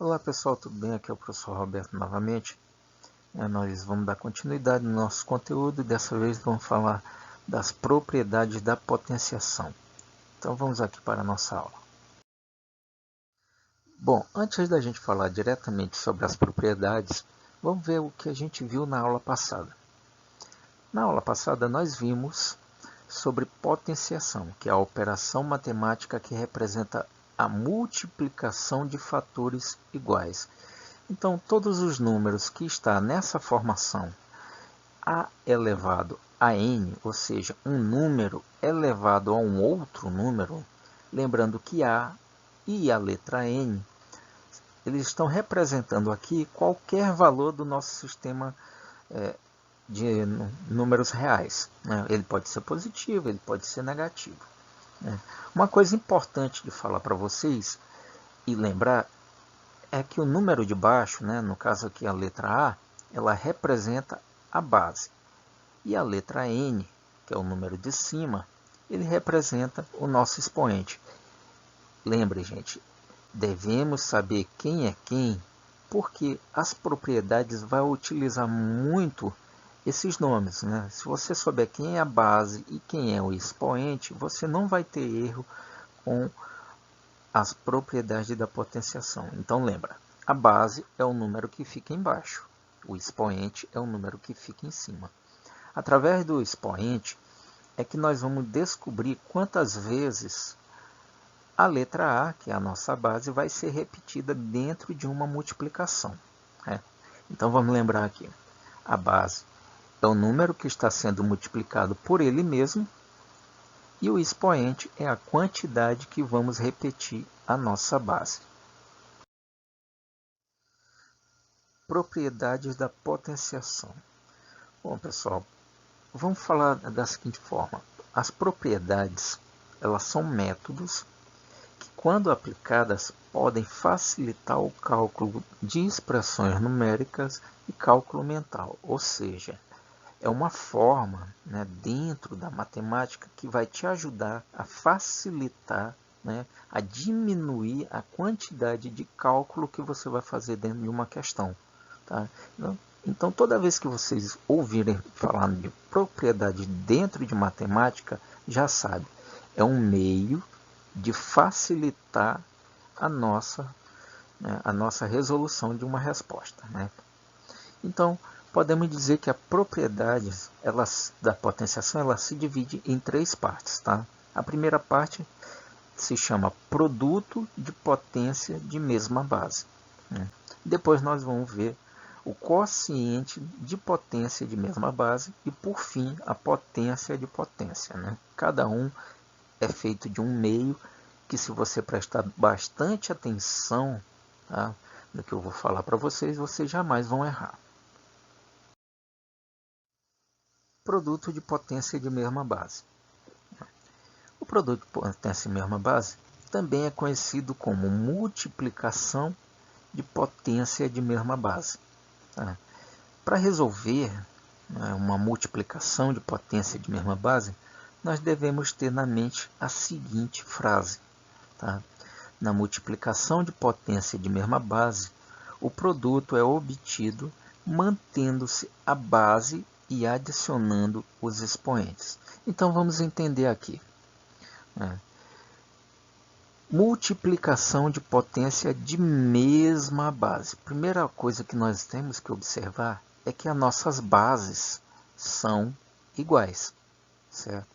Olá pessoal, tudo bem? Aqui é o professor Roberto novamente. Nós vamos dar continuidade no nosso conteúdo e dessa vez vamos falar das propriedades da potenciação. Então vamos aqui para a nossa aula. Bom, antes da gente falar diretamente sobre as propriedades, vamos ver o que a gente viu na aula passada. Na aula passada nós vimos sobre potenciação, que é a operação matemática que representa a multiplicação de fatores iguais. Então, todos os números que estão nessa formação a elevado a n, ou seja, um número elevado a um outro número, lembrando que a e a letra n, eles estão representando aqui qualquer valor do nosso sistema de números reais. Ele pode ser positivo, ele pode ser negativo. Uma coisa importante de falar para vocês e lembrar é que o número de baixo, no caso aqui a letra A, ela representa a base. E a letra N, que é o número de cima, ele representa o nosso expoente. Lembre, gente, devemos saber quem é quem, porque as propriedades vão utilizar muito esses nomes. Se você souber quem é a base e quem é o expoente, você não vai ter erro com as propriedades da potenciação. Então lembra, a base é o número que fica embaixo, o expoente é o número que fica em cima. Através do expoente é que nós vamos descobrir quantas vezes a letra A, que é a nossa base, vai ser repetida dentro de uma multiplicação. Então vamos lembrar aqui, a base é o número que está sendo multiplicado por ele mesmo, e o expoente é a quantidade que vamos repetir a nossa base. Propriedades da potenciação. Bom, pessoal, vamos falar da seguinte forma. As propriedades, elas são métodos que, quando aplicadas, podem facilitar o cálculo de expressões numéricas e cálculo mental. Ou seja, é uma forma dentro da matemática que vai te ajudar a facilitar, a diminuir a quantidade de cálculo que você vai fazer dentro de uma questão. Tá? Então, toda vez que vocês ouvirem falar de propriedade dentro de matemática, já sabe, é um meio de facilitar a nossa resolução de uma resposta. Então, podemos dizer que a propriedade da potenciação ela se divide em três partes. Tá? A primeira parte se chama produto de potência de mesma base. Depois nós vamos ver o quociente de potência de mesma base e, por fim, a potência de potência. Cada um é feito de um meio que, se você prestar bastante atenção no que eu vou falar para vocês jamais vão errar. Produto de potência de mesma base. O produto de potência de mesma base também é conhecido como multiplicação de potência de mesma base. Para resolver uma multiplicação de potência de mesma base, nós devemos ter na mente a seguinte frase. Na multiplicação de potência de mesma base, o produto é obtido mantendo-se a base e adicionando os expoentes. Então vamos entender aqui. Multiplicação de potência de mesma base. Primeira coisa que nós temos que observar é que as nossas bases são iguais, certo?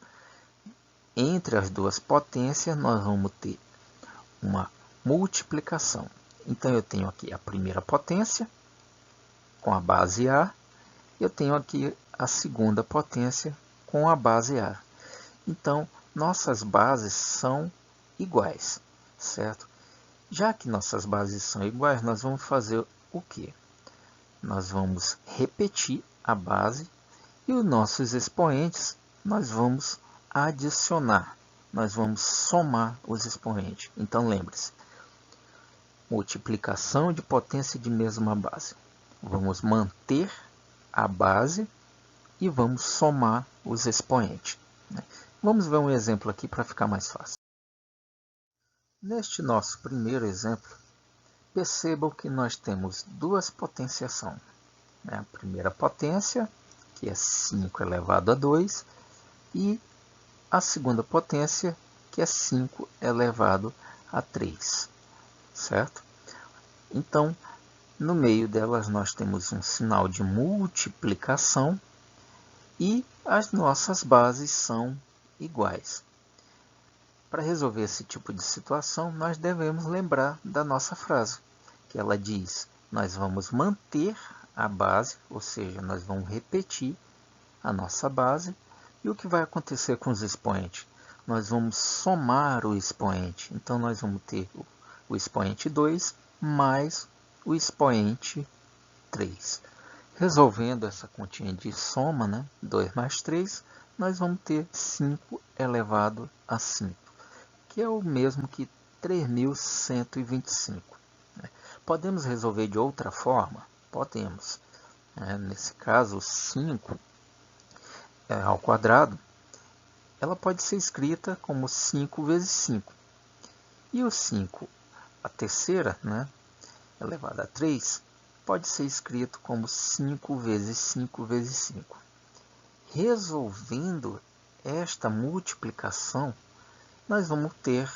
Entre as duas potências nós vamos ter uma multiplicação. Então eu tenho aqui a primeira potência com a base A, eu tenho aqui a segunda potência com a base A. Então nossas bases são iguais, certo? Já que nossas bases são iguais, nós vamos fazer o quê? Nós vamos repetir a base e os nossos expoentes nós vamos adicionar. Nós vamos somar os expoentes. Então lembre-se, multiplicação de potência de mesma base. Vamos manter a base e vamos somar os expoentes. Vamos ver um exemplo aqui para ficar mais fácil. Neste nosso primeiro exemplo, percebam que nós temos duas potenciações, né? A primeira potência, que é 5 elevado a 2, e a segunda potência, que é 5 elevado a 3, certo? Então, no meio delas nós temos um sinal de multiplicação e as nossas bases são iguais. Para resolver esse tipo de situação, nós devemos lembrar da nossa frase, que ela diz: nós vamos manter a base, ou seja, nós vamos repetir a nossa base. E o que vai acontecer com os expoentes? Nós vamos somar o expoente. Então, nós vamos ter o expoente 2 mais o expoente 3. Resolvendo essa continha de soma, né? 2 mais 3, nós vamos ter 5 elevado a 5, que é o mesmo que 3.125. Podemos resolver de outra forma? Podemos. Nesse caso, 5 ao quadrado, ela pode ser escrita como 5 vezes 5. E o 5, a terceira, né, elevado a 3, pode ser escrito como 5 vezes 5 vezes 5. Resolvendo esta multiplicação, nós vamos ter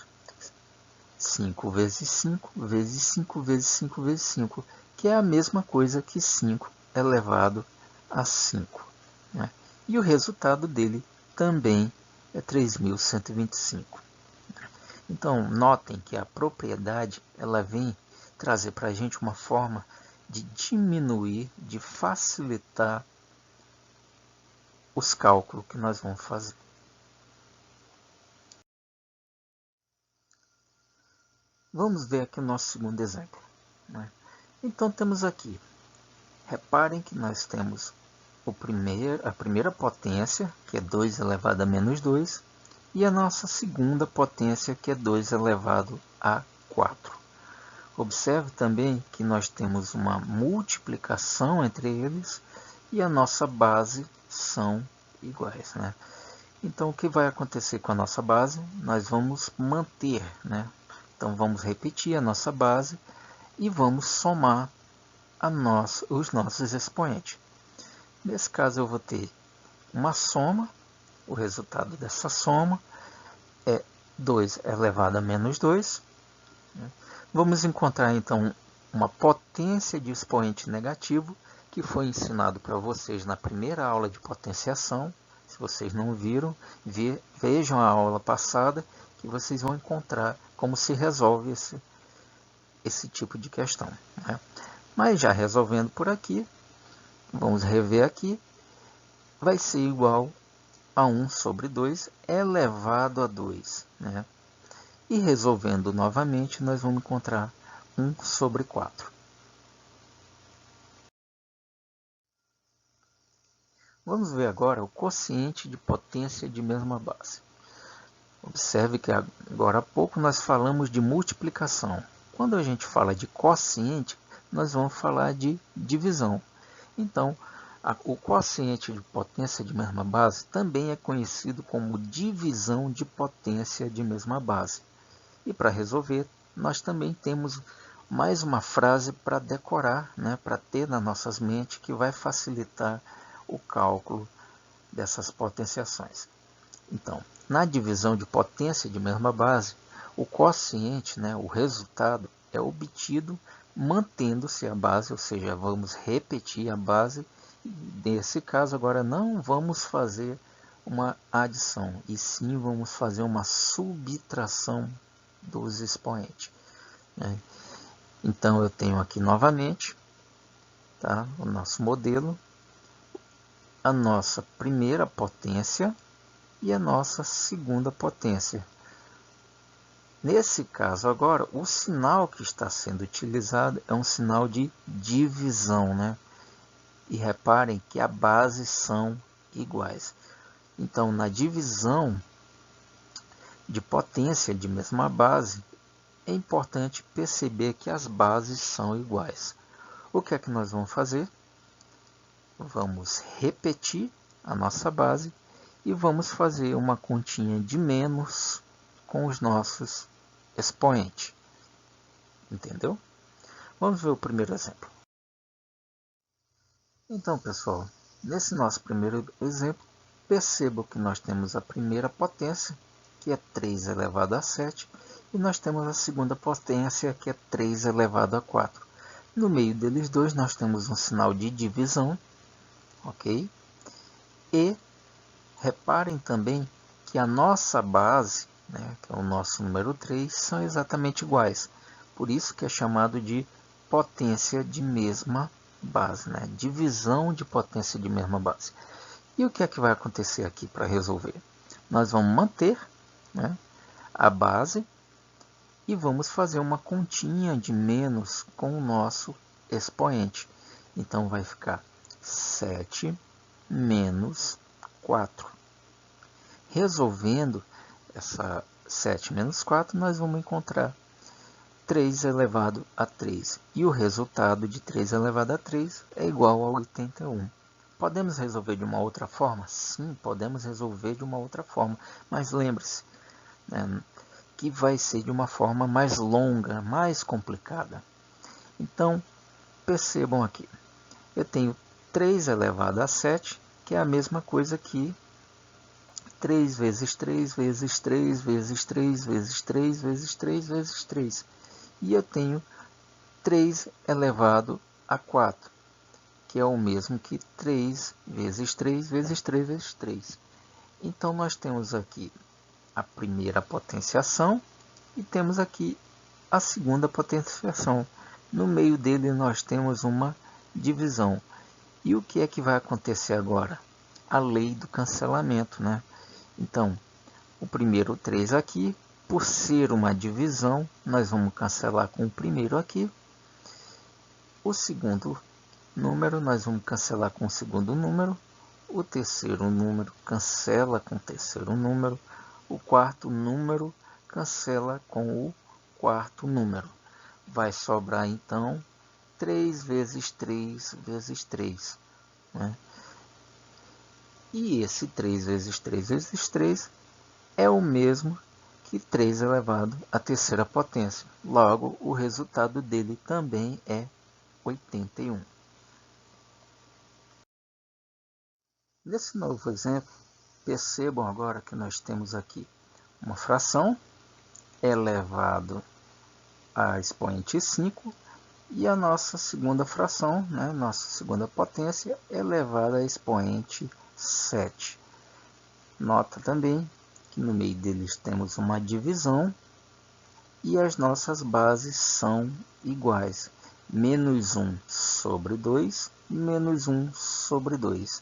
5 vezes 5 vezes 5 vezes 5 vezes 5, que é a mesma coisa que 5 elevado a 5. Né? E o resultado dele também é 3.125. Então, notem que a propriedade ela vem trazer para a gente uma forma de diminuir, de facilitar os cálculos que nós vamos fazer. Vamos ver aqui o nosso segundo exemplo. Né? Então, temos aqui, reparem que nós temos a primeira potência, que é 2 elevado a menos 2, e a nossa segunda potência, que é 2 elevado a 4. Observe também que nós temos uma multiplicação entre eles e a nossa base são iguais. Né? Então, o que vai acontecer com a nossa base? Nós vamos manter, né? Então, vamos repetir a nossa base e vamos somar os nossos expoentes. Nesse caso, eu vou ter uma soma. O resultado dessa soma é 2 elevado a menos 2. Vamos encontrar, então, uma potência de expoente negativo, que foi ensinado para vocês na primeira aula de potenciação. Se vocês não viram, vejam a aula passada, que vocês vão encontrar como se resolve esse tipo de questão. Né? Mas já resolvendo por aqui, vamos rever aqui, vai ser igual a 1 sobre 2 elevado a 2. Né? E resolvendo novamente, nós vamos encontrar 1 sobre 4. Vamos ver agora o quociente de potência de mesma base. Observe que agora há pouco nós falamos de multiplicação. Quando a gente fala de quociente, nós vamos falar de divisão. Então, o quociente de potência de mesma base também é conhecido como divisão de potência de mesma base. E para resolver, nós também temos mais uma frase para decorar, né, para ter nas nossas mentes, que vai facilitar o cálculo dessas potenciações. Então, na divisão de potência de mesma base, o quociente, né, o resultado, é obtido mantendo-se a base, ou seja, vamos repetir a base. Nesse caso, agora não vamos fazer uma adição, e sim vamos fazer uma subtração dos expoentes. Né? Então, eu tenho aqui novamente, tá, o nosso modelo, a nossa primeira potência e a nossa segunda potência. Nesse caso agora, o sinal que está sendo utilizado é um sinal de divisão, né? E reparem que as bases são iguais. Então, na divisão de potência de mesma base, é importante perceber que as bases são iguais. O que é que nós vamos fazer? Vamos repetir a nossa base e vamos fazer uma continha de menos com os nossos expoentes. Entendeu? Vamos ver o primeiro exemplo. Então, pessoal, nesse nosso primeiro exemplo, perceba que nós temos a primeira potência, que é 3 elevado a 7, e nós temos a segunda potência, que é 3 elevado a 4. No meio deles dois, nós temos um sinal de divisão, ok? E reparem também que a nossa base, né, que é o nosso número 3, são exatamente iguais. Por isso que é chamado de potência de mesma base, né? Divisão de potência de mesma base. E o que é que vai acontecer aqui para resolver? Nós vamos manter, né, a base e vamos fazer uma continha de menos com o nosso expoente. Então vai ficar 7 menos 4. Resolvendo essa 7 menos 4, nós vamos encontrar 3 elevado a 3. E o resultado de 3 elevado a 3 é igual a 81. Podemos resolver de uma outra forma? Sim, podemos resolver de uma outra forma. Mas lembre-se, né, que vai ser de uma forma mais longa, mais complicada. Então, percebam aqui. Eu tenho 3 elevado a 7, que é a mesma coisa que 3 vezes 3 vezes 3 vezes 3 vezes 3 vezes 3 vezes 3. E eu tenho 3 elevado a 4, que é o mesmo que 3 vezes 3 vezes 3 vezes 3. Então, nós temos aqui a primeira potenciação e temos aqui a segunda potenciação. No meio dele, nós temos uma divisão. E o que é que vai acontecer agora? A lei do cancelamento, né? Então, o primeiro 3 aqui, por ser uma divisão, nós vamos cancelar com o primeiro aqui. O segundo número, nós vamos cancelar com o segundo número. O terceiro número cancela com o terceiro número. O quarto número cancela com o quarto número. Vai sobrar, então, 3 vezes 3 vezes 3. Né? E esse 3 vezes 3 vezes 3 é o mesmo que 3 elevado à terceira potência. Logo, o resultado dele também é 81. Nesse novo exemplo, percebam agora que nós temos aqui uma fração elevado a expoente 5 e a nossa segunda fração, né, nossa segunda potência, elevada a expoente 7. Nota também que no meio deles temos uma divisão e as nossas bases são iguais. Menos 1 sobre 2, menos 1 sobre 2.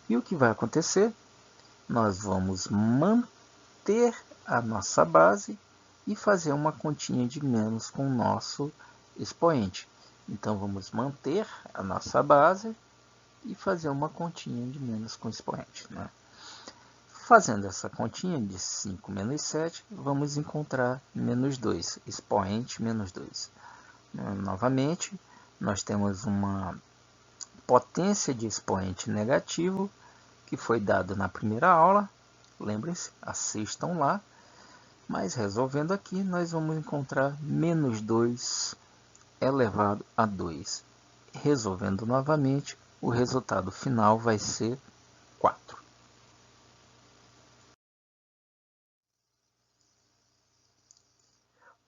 E o que vai acontecer? Nós vamos manter a nossa base e fazer uma continha de menos com o nosso expoente. Então, vamos manter a nossa base e fazer uma continha de menos com o expoente. Né? Fazendo essa continha de 5 menos 7, vamos encontrar menos 2, expoente menos 2. Novamente, nós temos uma potência de expoente negativo, que foi dado na primeira aula. Lembrem-se, assistam lá. Mas resolvendo aqui, nós vamos encontrar menos 2 elevado a 2. Resolvendo novamente, o resultado final vai ser 4.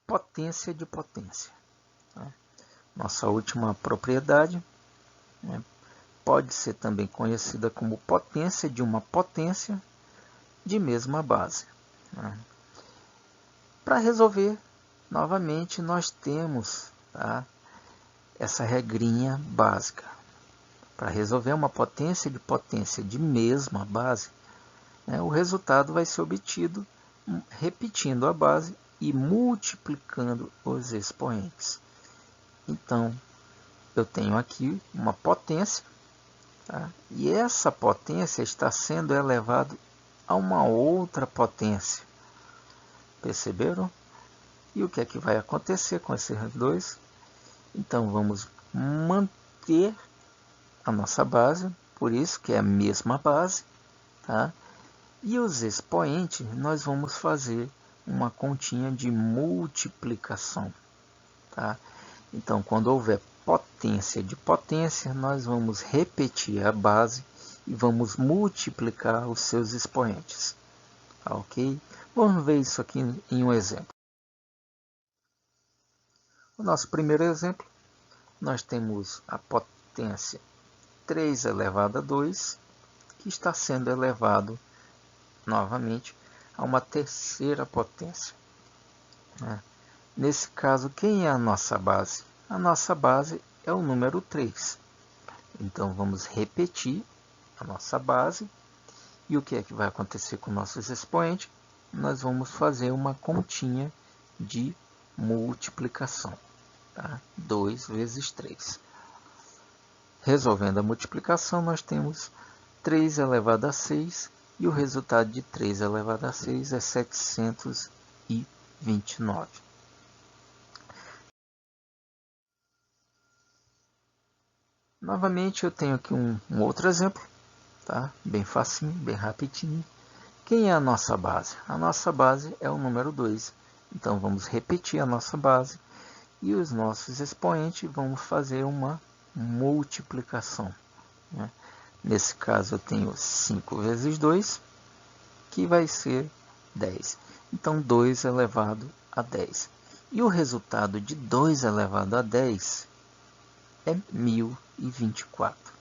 Potência de potência. Nossa última propriedade, né, pode ser também conhecida como potência de uma potência de mesma base. Né? Para resolver, novamente, nós temos, tá, essa regrinha básica. Para resolver uma potência de mesma base, né, o resultado vai ser obtido repetindo a base e multiplicando os expoentes. Então, eu tenho aqui uma potência, tá? E essa potência está sendo elevada a uma outra potência. Perceberam? E o que é que vai acontecer com esses dois? Então, vamos manter a nossa base, por isso que é a mesma base, tá? E os expoentes, nós vamos fazer uma continha de multiplicação, tá? Então, quando houver potência de potência, nós vamos repetir a base e vamos multiplicar os seus expoentes. Tá, ok? Vamos ver isso aqui em um exemplo. O nosso primeiro exemplo, nós temos a potência 3 elevado a 2, que está sendo elevado novamente a uma terceira potência. Nesse caso, quem é a nossa base? A nossa base é o número 3. Então, vamos repetir a nossa base. E o que é que vai acontecer com nossos expoentes? Nós vamos fazer uma continha de multiplicação. Tá? 2 vezes 3. Resolvendo a multiplicação, nós temos 3 elevado a 6. E o resultado de 3 elevado a 6 é 729. Novamente, eu tenho aqui um outro exemplo, tá? Bem facinho, bem rapidinho. Quem é a nossa base? A nossa base é o número 2. Então, vamos repetir a nossa base e os nossos expoentes vamos fazer uma multiplicação. Né? Nesse caso, eu tenho 5 vezes 2, que vai ser 10. Então, 2 elevado a 10. E o resultado de 2 elevado a 10 é 1024.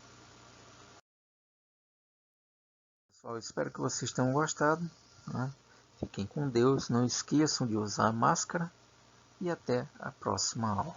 Pessoal, espero que vocês tenham gostado. Né? Fiquem com Deus, não esqueçam de usar máscara e até a próxima aula.